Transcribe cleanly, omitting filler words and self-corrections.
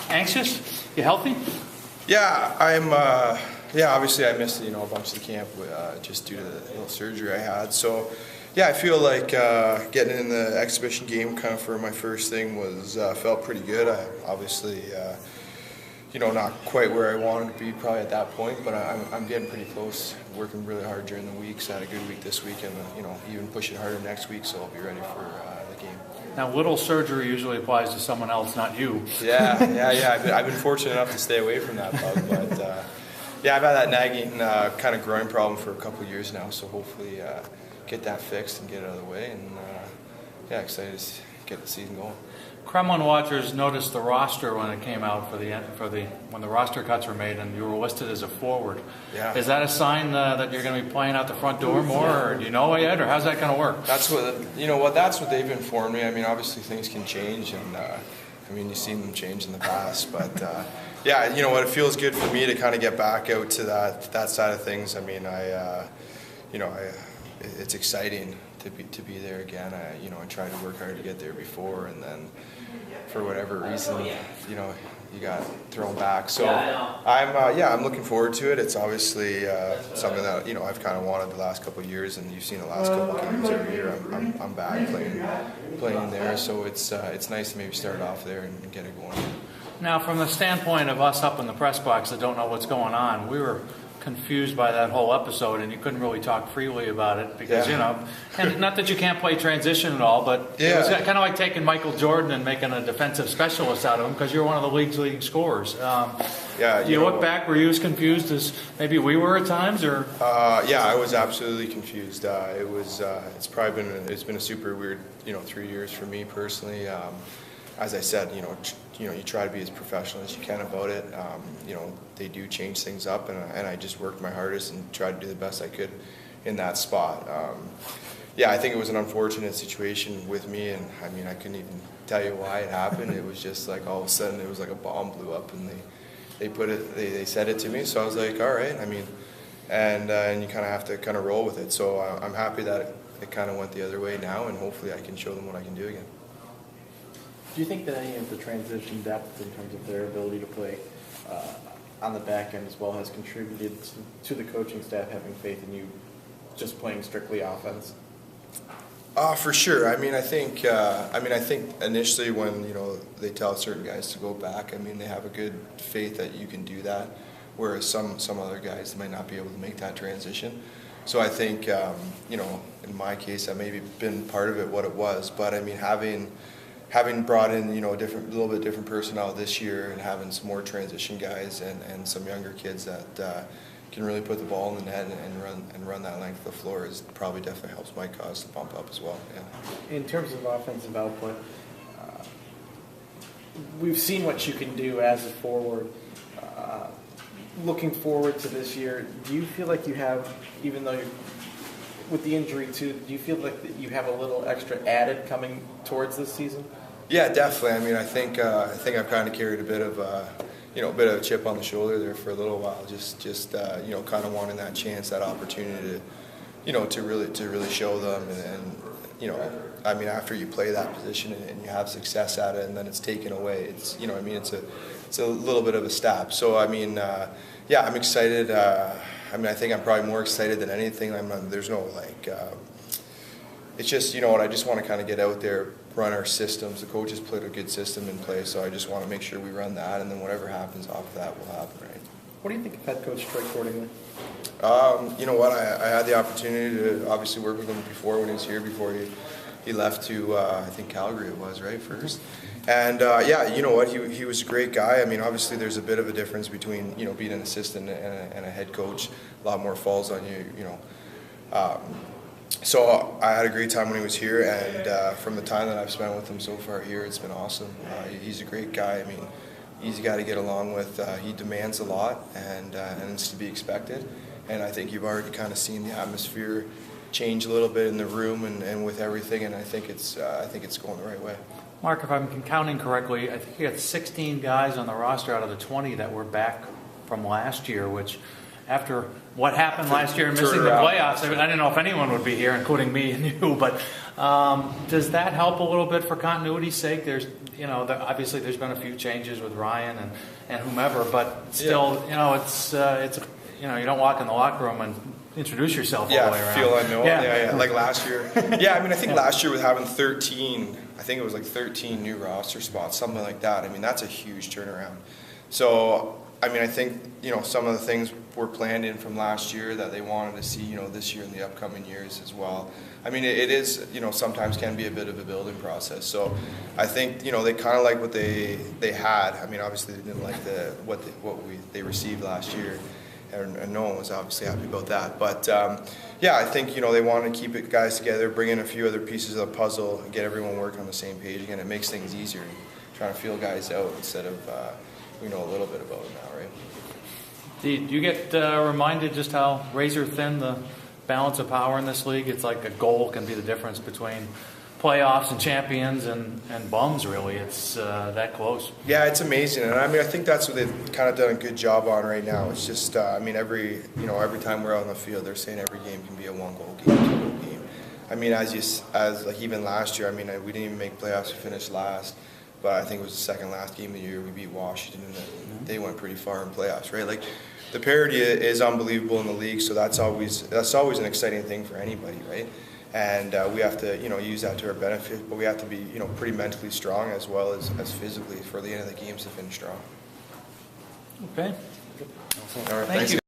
Anxious? You healthy? Yeah, I'm. Obviously I missed a bunch of the camp just due to the little surgery I had. So, yeah, I feel like getting in the exhibition game kind of for my first thing was felt pretty good. I obviously, not quite where I wanted to be probably at that point, but I'm getting pretty close. Working really hard during the weeks. I had a good week this week, and even pushing harder next week. So I'll be ready for the game. Now, little surgery usually applies to someone else, not you. Yeah. I've been fortunate enough to stay away from that bug, but I've had that nagging kind of groin problem for a couple of years now. So hopefully get that fixed and get it out of the way, and excited to get the season going. Kremlin watchers noticed the roster when it came out when the roster cuts were made, and you were listed as a forward. Yeah. Is that a sign that you're going to be playing out the front door more, or do you know it yet, or how's that going to work? That's what they've informed me. I mean, obviously things can change, and you've seen them change in the past, but it feels good for me to kind of get back out to that side of things. I mean, it's exciting to be there again. I tried to work hard to get there before, and then for whatever reason, you got thrown back. So I'm looking forward to it. It's obviously something that I've kind of wanted the last couple of years, and you've seen the last couple of games every year. I'm back playing there, so it's nice to maybe start off there and get it going. Now, from the standpoint of us up in the press box that don't know what's going on, we were confused by that whole episode, and you couldn't really talk freely about it because and not that you can't play transition at all, but it was kind of like taking Michael Jordan and making a defensive specialist out of him because you're one of the league's leading scorers. You look back, were you as confused as maybe we were at times, or? I was absolutely confused. It's been a super weird 3 years for me personally. As I said, you try to be as professional as you can about it. They do change things up, and I just worked my hardest and tried to do the best I could in that spot. I think it was an unfortunate situation with me, and I couldn't even tell you why it happened. It was just like all of a sudden it was like a bomb blew up, and they said it to me. So I was like, all right. And you kind of have to kind of roll with it. So I'm happy that it kind of went the other way now, and hopefully I can show them what I can do again. Do you think that any of the transition depth in terms of their ability to play on the back end as well has contributed to the coaching staff having faith in you just playing strictly offense? For sure. I think initially when they tell certain guys to go back, they have a good faith that you can do that, whereas some other guys might not be able to make that transition. So I think in my case, I've maybe been part of it what it was, but having brought in a little bit different personnel this year, and having some more transition guys and some younger kids that can really put the ball in the net and run that length of the floor is probably definitely helps my cause to bump up as well. Yeah. In terms of offensive output, we've seen what you can do as a forward. Looking forward to this year, do you feel like you have, even though you're with the injury too, do you feel like you have a little extra added coming towards this season? Yeah, definitely. I think I've kind of carried a bit of a chip on the shoulder there for a little while, just kind of wanting that chance, that opportunity to really show them, and after you play that position and you have success at it, and then it's taken away, it's a little bit of a stab. So I'm excited. I think I'm probably more excited than anything. There's no it's just, I just want to kind of get out there, run our systems. The coaches put a good system in place, so I just want to make sure we run that, and then whatever happens off of that will happen, right? What do you think of head coach Troy Cordingley? I had the opportunity to obviously work with him before when he was here, before he left to, I think Calgary it was, right, first. And, he was a great guy. Obviously there's a bit of a difference between, being an assistant and a head coach. A lot more falls on you, So I had a great time when he was here, and from the time that I've spent with him so far here, it's been awesome. He's a great guy. Easy guy to get along with. He demands a lot, and it's to be expected. And I think you've already kind of seen the atmosphere change a little bit in the room and with everything, and I think it's going the right way. Mark, if I'm counting correctly, I think you got 16 guys on the roster out of the 20 that were back from last year, which after what happened last year and missing the playoffs, I didn't know if anyone would be here, including me and you, but does that help a little bit for continuity's sake? obviously there's been a few changes with Ryan and whomever, but still, it's you don't walk in the locker room and introduce yourself all the way around. Feel unknown. Yeah. Like last year. Yeah, I mean, I think last year with having 13, I think it was like 13 new roster spots, something like that. I mean, that's a huge turnaround. So, I mean, I think, some of the things were planned in from last year that they wanted to see, this year and the upcoming years as well. I mean, it is, sometimes can be a bit of a building process. So I think, they kind of like what they had. I mean, obviously they didn't like what they received last year. And no one was obviously happy about that. But, I think, they want to keep it guys together, bring in a few other pieces of the puzzle, and get everyone working on the same page again. It makes things easier, trying to feel guys out instead of, we know a little bit about it now, right? Do you get reminded just how razor thin the balance of power in this league? It's like a goal can be the difference between playoffs and champions and bums, really. It's that close. Yeah, it's amazing. And I mean, I think that's what they've kind of done a good job on right now. It's just, every time we're out on the field, they're saying every game can be a 1-goal game, 2-goal game. I mean, even last year, I mean, we didn't even make playoffs, we finished last. But I think it was the second last game of the year. We beat Washington, and they went pretty far in playoffs, right? Like, the parity is unbelievable in the league, so that's always an exciting thing for anybody, right? And we have to, use that to our benefit, but we have to be, pretty mentally strong as well as physically for the end of the games to finish strong. Okay. All right, thank you.